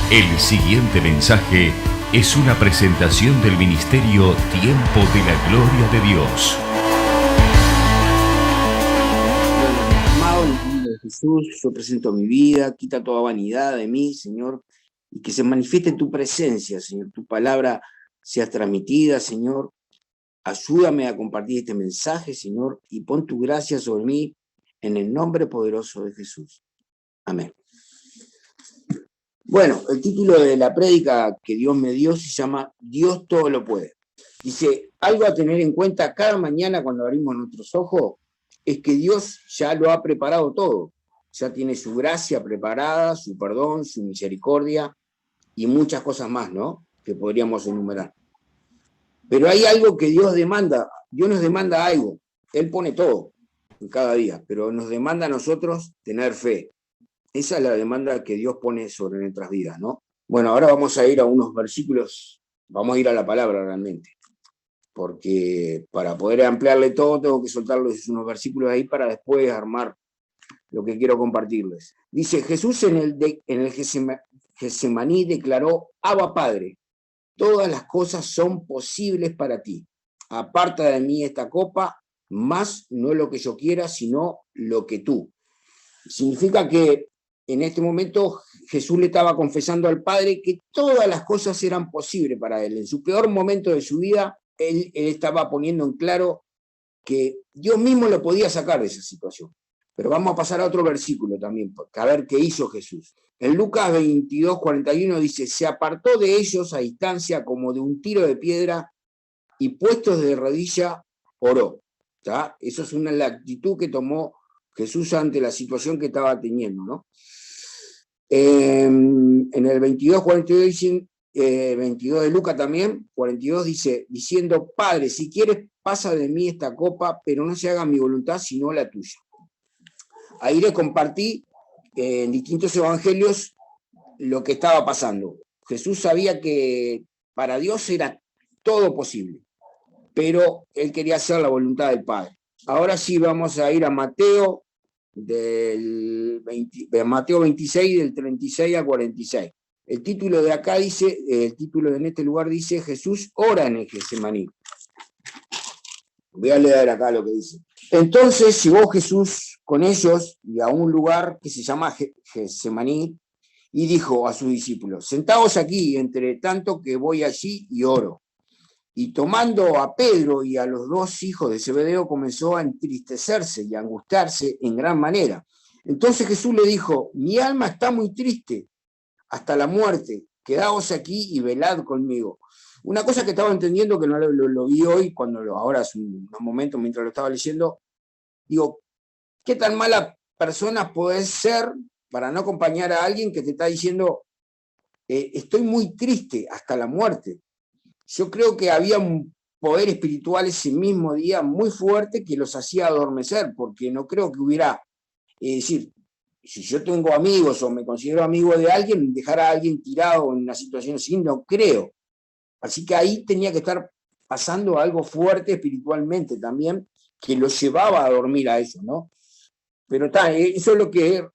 El siguiente mensaje es una presentación del ministerio Tiempo de la Gloria de Dios. Amado, en el nombre de Jesús, yo presento mi vida, quita toda vanidad de mí, Señor, y que se manifieste tu presencia, Señor. Tu palabra sea transmitida, Señor. Ayúdame a compartir este mensaje, Señor, y pon tu gracia sobre mí en el nombre poderoso de Jesús. Amén. Bueno, el título de la prédica que Dios me dio se llama Dios todo lo puede. Dice, algo a tener en cuenta cada mañana cuando abrimos nuestros ojos es que Dios ya lo ha preparado todo. Ya tiene su gracia preparada, su perdón, su misericordia y muchas cosas más, ¿no? Que podríamos enumerar. Pero hay algo que Dios demanda. Dios nos demanda algo. Él pone todo en cada día, pero nos demanda a nosotros tener fe. Esa es la demanda que Dios pone sobre nuestras vidas, ¿no? Bueno, ahora vamos a ir a unos versículos, vamos a ir a la palabra realmente, porque para poder ampliarle todo tengo que soltarles unos versículos ahí para después armar lo que quiero compartirles. Dice, Jesús en el Getsemaní declaró, Abba Padre, todas las cosas son posibles para ti. Aparta de mí esta copa, más no lo que yo quiera, sino lo que tú. Significa que en este momento Jesús le estaba confesando al Padre que todas las cosas eran posibles para él. En su peor momento de su vida, él estaba poniendo en claro que Dios mismo lo podía sacar de esa situación. Pero vamos a pasar a otro versículo también, a ver qué hizo Jesús. En Lucas 22:41 dice, se apartó de ellos a distancia como de un tiro de piedra y puestos de rodilla oró. ¿Tá? Eso es la actitud que tomó Jesús ante la situación que estaba teniendo, ¿no? En el 22:42 22 de Lucas también, 42 dice, diciendo, Padre, si quieres, pasa de mí esta copa, pero no se haga mi voluntad, sino la tuya. Ahí les compartí en distintos evangelios lo que estaba pasando. Jesús sabía que para Dios era todo posible, pero él quería hacer la voluntad del Padre. Ahora sí vamos a ir a Mateo, Mateo 26, del 36 al 46. El título de acá dice, el título en este lugar dice, Jesús ora en el Getsemaní. Voy a leer acá lo que dice. Entonces llegó Jesús con ellos y a un lugar que se llama Getsemaní y dijo a sus discípulos, sentaos aquí, entre tanto que voy allí y oro. Y tomando a Pedro y a los dos hijos de Zebedeo comenzó a entristecerse y a angustiarse en gran manera. Entonces Jesús le dijo, mi alma está muy triste hasta la muerte, quedaos aquí y velad conmigo. Una cosa que estaba entendiendo, que no lo vi hoy, ahora hace un momento mientras lo estaba leyendo, digo, ¿qué tan mala persona podés ser para no acompañar a alguien que te está diciendo, estoy muy triste hasta la muerte? Yo creo que había un poder espiritual ese mismo día muy fuerte que los hacía adormecer, porque no creo que hubiera, es decir, si yo tengo amigos o me considero amigo de alguien, dejar a alguien tirado en una situación así, no creo. Así que ahí tenía que estar pasando algo fuerte espiritualmente también, que lo llevaba a dormir a eso, ¿no? Pero eso es lo que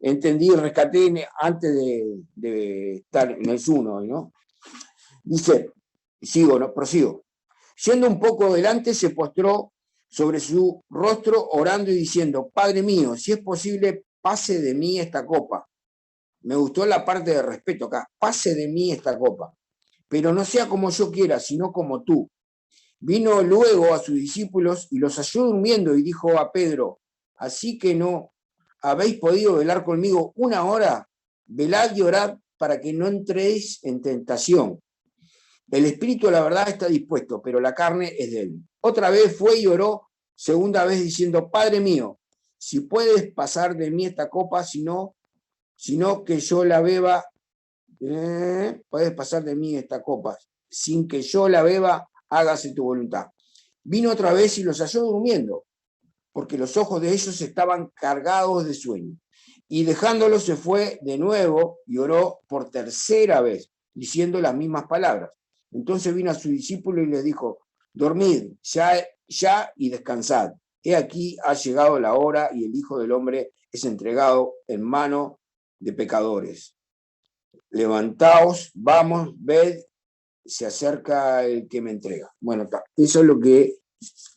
entendí y rescaté antes de estar en el Zuno, ¿no? Dice, prosigo. Yendo un poco adelante, se postró sobre su rostro orando y diciendo, Padre mío, si es posible, pase de mí esta copa. Me gustó la parte de respeto acá, pase de mí esta copa, pero no sea como yo quiera, sino como tú. Vino luego a sus discípulos y los halló durmiendo y dijo a Pedro, así que no habéis podido velar conmigo una hora, velad y orad para que no entréis en tentación. El espíritu, la verdad, está dispuesto, pero la carne es débil. Otra vez fue y oró, segunda vez diciendo, Padre mío, si puedes pasar de mí esta copa, sino que yo la beba, puedes pasar de mí esta copa, sin que yo la beba, hágase tu voluntad. Vino otra vez y los halló durmiendo, porque los ojos de ellos estaban cargados de sueño. Y dejándolos se fue de nuevo y oró por tercera vez, diciendo las mismas palabras. Entonces vino a su discípulo y les dijo, dormid ya y descansad. He aquí ha llegado la hora y el Hijo del Hombre es entregado en mano de pecadores. levantaos, vamos, ved, se acerca el que me entrega. Bueno, eso es lo que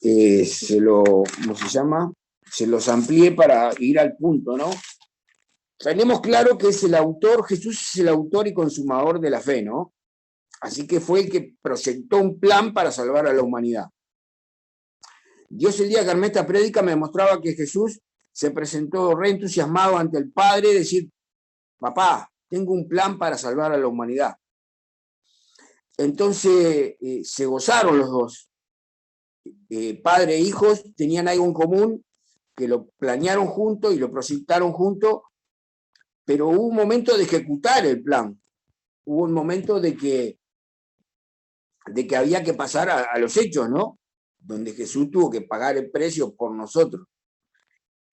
¿cómo se llama? Se los amplié para ir al punto, ¿no? Tenemos claro que es el autor, Jesús es el autor y consumador de la fe, ¿no? Así que fue el que proyectó un plan para salvar a la humanidad. Dios el día que armé esta prédica me demostraba que Jesús se presentó reentusiasmado ante el Padre, decir, papá, tengo un plan para salvar a la humanidad. Entonces se gozaron los dos. Padre e hijos tenían algo en común, que lo planearon juntos y lo proyectaron juntos, pero hubo un momento de ejecutar el plan. Hubo un momento de que había que pasar a los hechos, ¿no? Donde Jesús tuvo que pagar el precio por nosotros.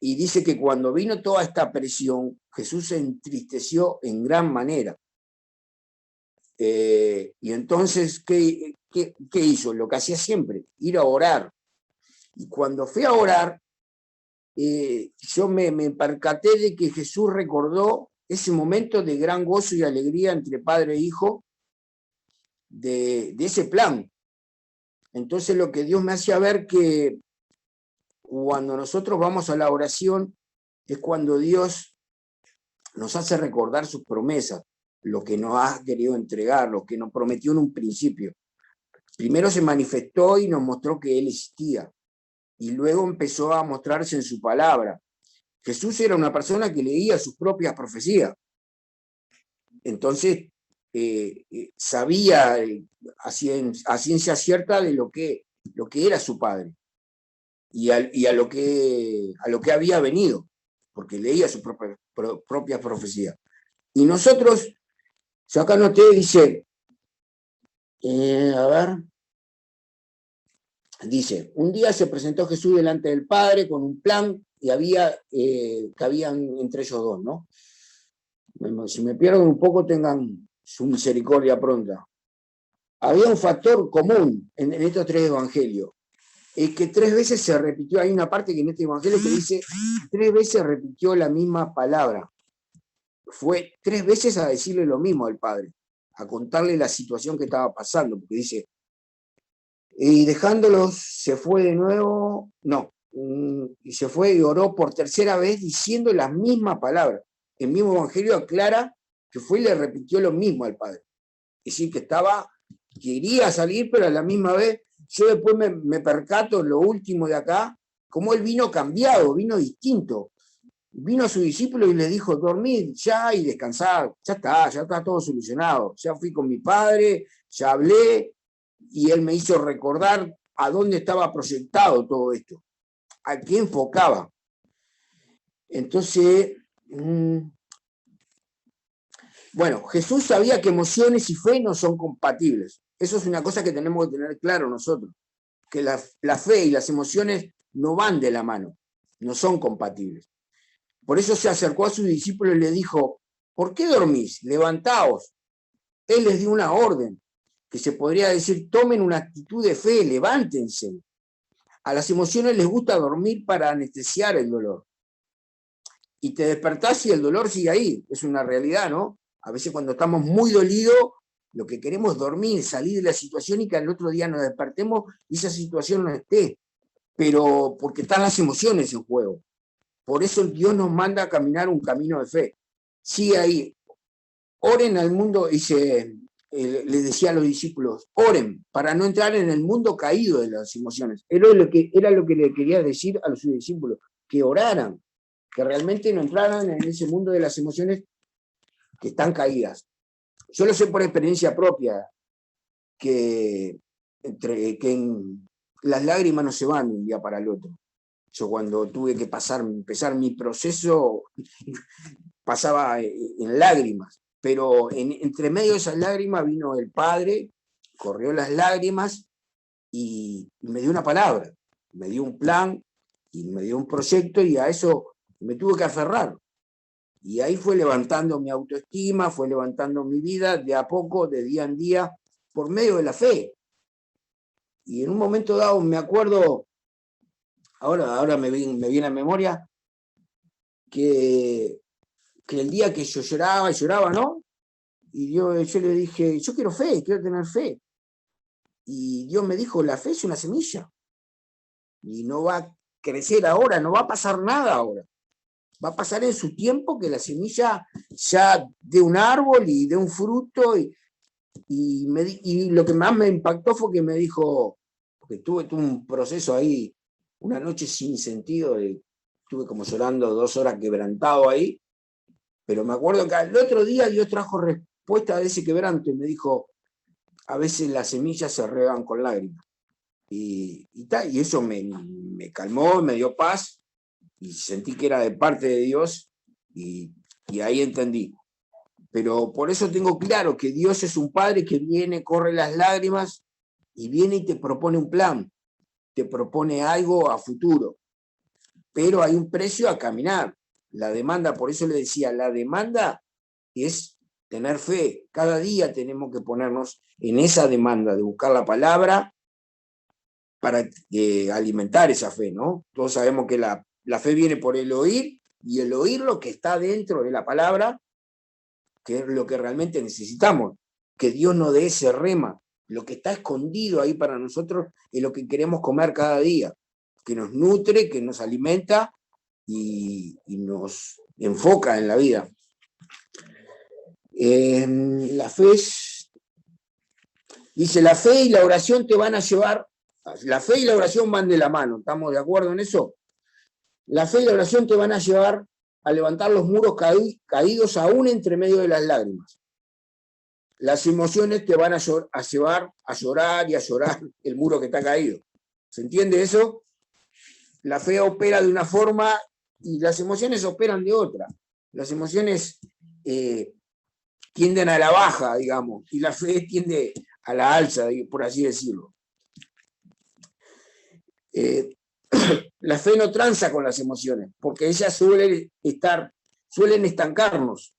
Y dice que cuando vino toda esta presión, Jesús se entristeció en gran manera. Y entonces, ¿qué hizo? Lo que hacía siempre, ir a orar. Y cuando fui a orar, yo me percaté de que Jesús recordó ese momento de gran gozo y alegría entre padre e hijo, de ese plan. Entonces lo que Dios me hacía ver que cuando nosotros vamos a la oración es cuando Dios nos hace recordar sus promesas, lo que nos ha querido entregar, lo que nos prometió en un principio. Primero se manifestó y nos mostró que Él existía, y luego empezó a mostrarse en su palabra. Jesús era una persona que leía sus propias profecías. Entonces, sabía a ciencia cierta de lo que era su padre y a lo que había venido, porque leía sus propias profecías. Y nosotros, yo acá noté, dice, a ver, dice, un día se presentó Jesús delante del Padre con un plan y cabían entre ellos dos, ¿no? Si me pierden un poco, tengan su misericordia pronta. Había un factor común en estos tres evangelios, es que 3 veces se repitió, hay una parte que en este evangelio que dice, 3 veces repitió la misma palabra. Fue 3 veces a decirle lo mismo al Padre, a contarle la situación que estaba pasando, porque dice, y dejándolos se fue de nuevo, no, y se fue y oró por 3ª vez diciendo las mismas palabras. El mismo evangelio aclara que fue y le repitió lo mismo al Padre. Es decir, que quería salir, pero a la misma vez, yo después me percato, lo último de acá, como él vino cambiado, vino distinto. Vino a sus discípulos y les dijo, dormid ya y descansad, ya está todo solucionado. Ya fui con mi Padre, ya hablé, y él me hizo recordar a dónde estaba proyectado todo esto, a qué enfocaba. Entonces, bueno, Jesús sabía que emociones y fe no son compatibles. Eso es una cosa que tenemos que tener claro nosotros, que la fe y las emociones no van de la mano, no son compatibles. Por eso se acercó a sus discípulos y les dijo, ¿por qué dormís? Levantaos. Él les dio una orden, que se podría decir, tomen una actitud de fe, levántense. A las emociones les gusta dormir para anestesiar el dolor. Y te despertás y el dolor sigue ahí, es una realidad, ¿no? A veces cuando estamos muy dolidos, lo que queremos es dormir, salir de la situación y que al otro día nos despertemos y esa situación no esté. Pero porque están las emociones en juego. Por eso Dios nos manda a caminar un camino de fe. Sigue ahí. Oren al mundo, les decía a los discípulos, oren para no entrar en el mundo caído de las emociones. Era lo que le quería decir a los discípulos, que oraran, que realmente no entraran en ese mundo de las emociones que están caídas. Yo lo sé por experiencia propia, que las lágrimas no se van de un día para el otro. Yo cuando tuve que empezar mi proceso, pasaba en lágrimas, pero entre medio de esas lágrimas vino el Padre, corrió las lágrimas y me dio una palabra, me dio un plan y me dio un proyecto y a eso me tuve que aferrar. Y ahí fue levantando mi autoestima, fue levantando mi vida de a poco, de día en día, por medio de la fe. Y en un momento dado me acuerdo, ahora me viene a memoria, que el día que yo lloraba y lloraba, ¿no? Y yo le dije, yo quiero fe, quiero tener fe. Y Dios me dijo, la fe es una semilla. Y no va a crecer ahora, no va a pasar nada ahora. Va a pasar en su tiempo que la semilla ya dé un árbol y dé un fruto. Y lo que más me impactó fue que me dijo, porque tuve un proceso ahí, una noche sin sentido, estuve como llorando 2 horas quebrantado ahí, pero me acuerdo que al otro día Dios trajo respuesta de ese quebranto y me dijo, a veces las semillas se regan con lágrimas. Y eso me calmó, me dio paz, y sentí que era de parte de Dios, y ahí entendí. Pero por eso tengo claro que Dios es un Padre que viene, corre las lágrimas, y viene y te propone un plan, te propone algo a futuro. Pero hay un precio a caminar. La demanda, por eso le decía, la demanda es tener fe. Cada día tenemos que ponernos en esa demanda de buscar la palabra para alimentar esa fe, ¿no? Todos sabemos que la fe viene por el oír, y el oír lo que está dentro de la palabra, que es lo que realmente necesitamos, que Dios nos dé ese rema, lo que está escondido ahí para nosotros es lo que queremos comer cada día, que nos nutre, que nos alimenta y nos enfoca en la vida. La fe dice, la fe y la oración te van a llevar, la fe y la oración van de la mano, ¿estamos de acuerdo en eso? La fe y la oración te van a llevar a levantar los muros caídos aún entre medio de las lágrimas. Las emociones te van a llevar a llorar y a llorar el muro que está caído. ¿Se entiende eso? La fe opera de una forma y las emociones operan de otra. Las emociones tienden a la baja, digamos, y la fe tiende a la alza, por así decirlo. La fe no tranza con las emociones, porque ellas suelen estancarnos.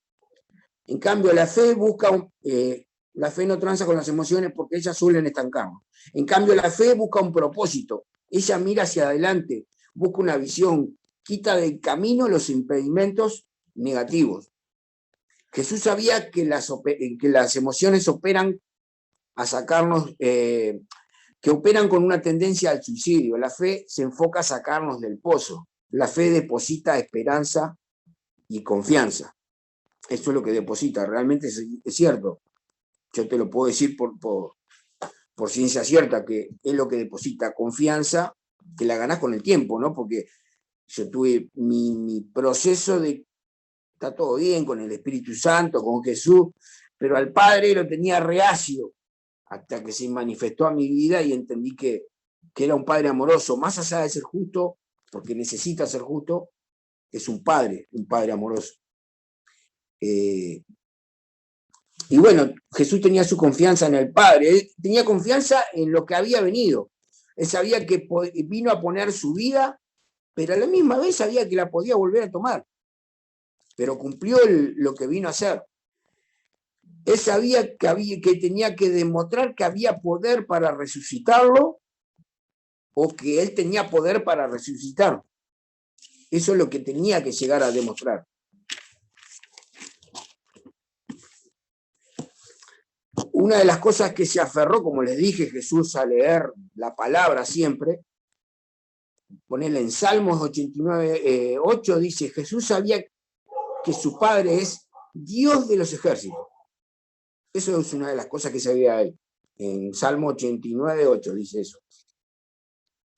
En cambio, la fe no tranza con las emociones porque ellas suelen estancarnos. En cambio, la fe busca un propósito. Ella mira hacia adelante, busca una visión, quita del camino los impedimentos negativos. Jesús sabía que las emociones operan a sacarnos, que operan con una tendencia al suicidio. La fe se enfoca a sacarnos del pozo. La fe deposita esperanza y confianza. Eso es lo que deposita, realmente es cierto. Yo te lo puedo decir por ciencia cierta, que es lo que deposita confianza, que la ganás con el tiempo, ¿no? Porque yo tuve mi proceso de, está todo bien con el Espíritu Santo, con Jesús, pero al Padre lo tenía reacio, hasta que se manifestó a mi vida y entendí que era un Padre amoroso, más allá de ser justo, porque necesita ser justo, es un Padre amoroso. Y bueno, Jesús tenía su confianza en el Padre, él tenía confianza en lo que había venido. Él sabía que vino a poner su vida, pero a la misma vez sabía que la podía volver a tomar. Pero cumplió lo que vino a hacer. Él sabía que tenía que demostrar que había poder para resucitarlo, o que él tenía poder para resucitar. Eso es lo que tenía que llegar a demostrar. Una de las cosas que se aferró, como les dije, Jesús, a leer la palabra siempre, ponerle en Salmos 89, 8, dice, Jesús sabía que su Padre es Dios de los ejércitos. Eso es una de las cosas que sabía él. En Salmo 89, 8 dice eso.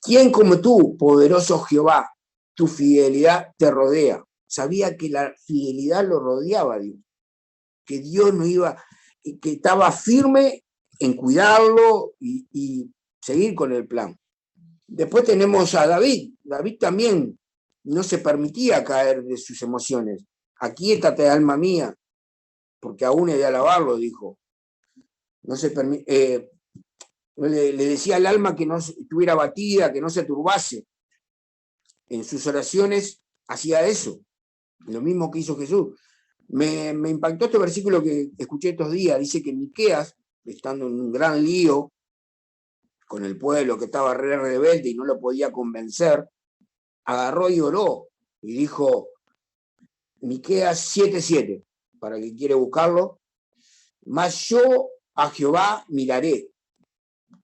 ¿Quién como tú, poderoso Jehová, tu fidelidad te rodea? Sabía que la fidelidad lo rodeaba a Dios, que Dios no iba, que estaba firme en cuidarlo y seguir con el plan. Después tenemos a David. David también no se permitía caer de sus emociones. Aquíétate, alma mía, porque aún he de alabarlo, dijo. No se le decía al alma que no estuviera abatida, que no se turbase. En sus oraciones hacía eso, lo mismo que hizo Jesús. Me impactó este versículo que escuché estos días. Dice que Miqueas, estando en un gran lío con el pueblo que estaba re rebelde y no lo podía convencer, agarró y oró y dijo, Miqueas 7:7, para quien quiere buscarlo, Mas yo a Jehová miraré,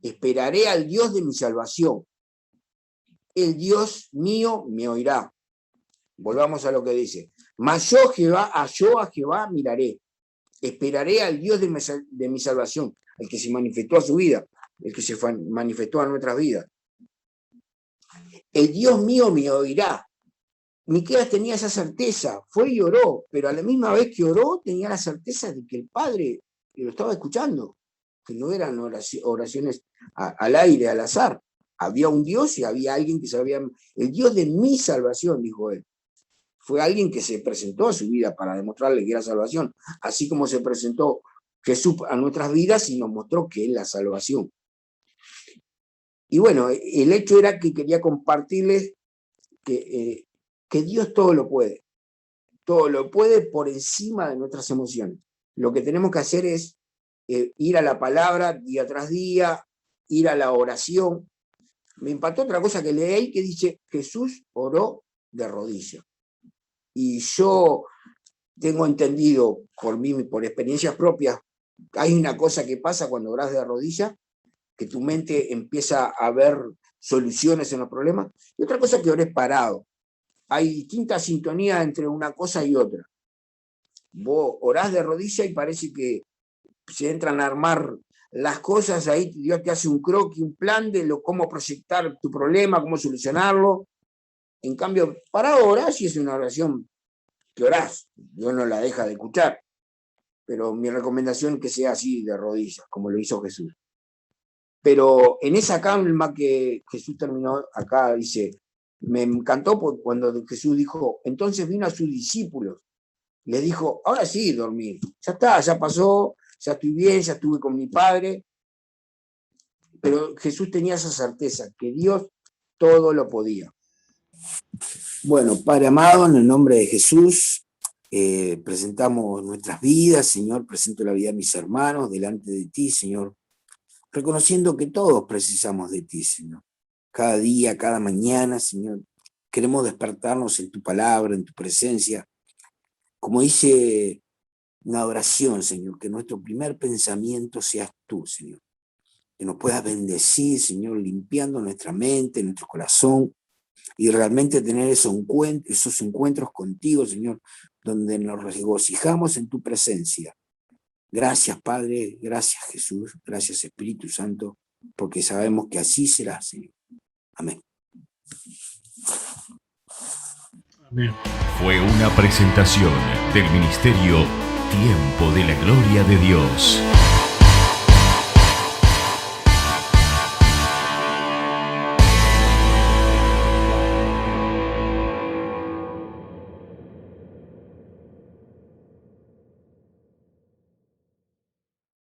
esperaré al Dios de mi salvación. El Dios mío me oirá. Volvamos a lo que dice. Mas yo a Jehová miraré, esperaré al Dios de mi salvación, el que se manifestó a su vida, el que se manifestó a nuestras vidas. El Dios mío me oirá. Miqueas tenía esa certeza, fue y oró, pero a la misma vez que oró tenía la certeza de que el Padre lo estaba escuchando, que no eran oraciones al aire, al azar. Había un Dios y había alguien que sabía, el Dios de mi salvación, dijo él. Fue alguien que se presentó a su vida para demostrarle que era salvación, así como se presentó Jesús a nuestras vidas y nos mostró que es la salvación. Y bueno, el hecho era que quería compartirles que Dios todo lo puede por encima de nuestras emociones. Lo que tenemos que hacer es ir a la palabra día tras día, ir a la oración. Me impactó otra cosa que leí que dice, Jesús oró de rodillas. Y yo tengo entendido por experiencias propias, hay una cosa que pasa cuando orás de rodillas, que tu mente empieza a ver soluciones en los problemas, y otra cosa que orés parado. Hay distintas sintonías entre una cosa y otra. Vos orás de rodillas y parece que se entran a armar las cosas, ahí Dios te hace un croquis, un plan de cómo proyectar tu problema, cómo solucionarlo. En cambio, para orar, si es una oración que orás, Dios no la deja de escuchar. Pero mi recomendación es que sea así, de rodillas, como lo hizo Jesús. Pero en esa calma que Jesús terminó, acá dice, me encantó cuando Jesús dijo, entonces vino a sus discípulos, les dijo, ahora sí, dormir, ya está, ya pasó, ya estoy bien, ya estuve con mi Padre. Pero Jesús tenía esa certeza, que Dios todo lo podía. Bueno, Padre amado, en el nombre de Jesús, presentamos nuestras vidas, Señor, presento la vida de mis hermanos delante de ti, Señor, reconociendo que todos precisamos de ti, Señor. Cada día, cada mañana, Señor, queremos despertarnos en tu palabra, en tu presencia. Como dice una oración, Señor, que nuestro primer pensamiento seas tú, Señor. Que nos puedas bendecir, Señor, limpiando nuestra mente, nuestro corazón, y realmente tener esos encuentros contigo, Señor, donde nos regocijamos en tu presencia. Gracias, Padre, gracias, Jesús, gracias, Espíritu Santo, porque sabemos que así será, Señor. Amén. Amén. Fue una presentación del Ministerio Tiempo de la Gloria de Dios.